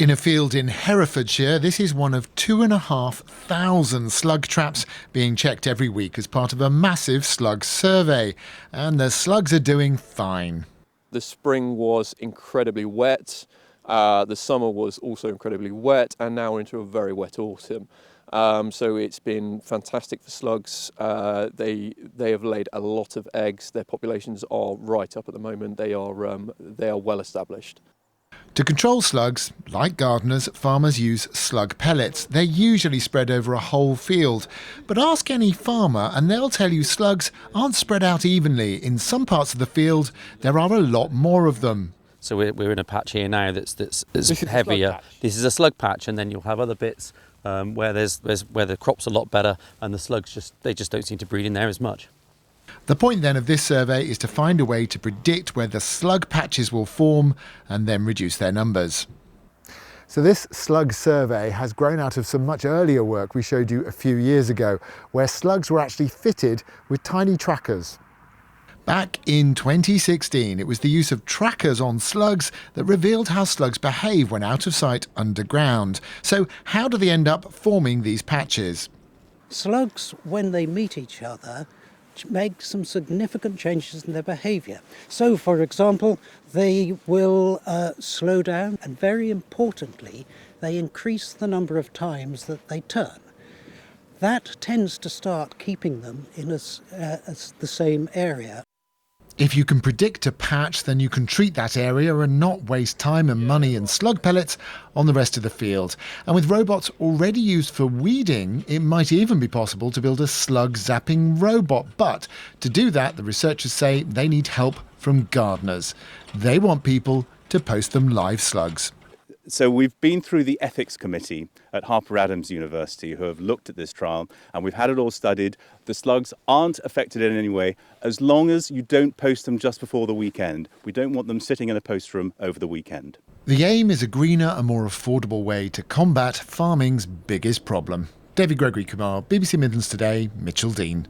In a field in Herefordshire, this is one of 2,500 slug traps being checked every week as part of a massive slug survey. And the slugs are doing fine. The spring was incredibly wet, the summer was also incredibly wet, and now we're into a very wet autumn. So it's been fantastic for slugs. They have laid a lot of eggs. Their populations are right up at the moment. They are well established. To control slugs, like gardeners, farmers use slug pellets. They're usually spread over a whole field. But ask any farmer and they'll tell you slugs aren't spread out evenly. In some parts of the field, there are a lot more of them. So we're in a patch here now that's heavier. This is a slug patch, and then you'll have other bits where the crop's a lot better, and the slugs just don't seem to breed in there as much. The point then of this survey is to find a way to predict where the slug patches will form and then reduce their numbers. So this slug survey has grown out of some much earlier work we showed you a few years ago, where slugs were actually fitted with tiny trackers. Back in 2016, it was the use of trackers on slugs that revealed how slugs behave when out of sight underground. So how do they end up forming these patches? Slugs, when they meet each other, make some significant changes in their behaviour. So, for example, they will slow down, and very importantly, they increase the number of times that they turn. That tends to start keeping them in the same area. If you can predict a patch, then you can treat that area and not waste time and money and slug pellets on the rest of the field. And with robots already used for weeding, it might even be possible to build a slug zapping robot. But to do that, the researchers say they need help from gardeners. They want people to post them live slugs. So we've been through the ethics committee at Harper Adams University who have looked at this trial, and we've had it all studied. The slugs aren't affected in any way as long as you don't post them just before the weekend. We don't want them sitting in a post room over the weekend. The aim is a greener and more affordable way to combat farming's biggest problem. Gregory-Kumar, BBC Midlands Today, Mitchell Dean.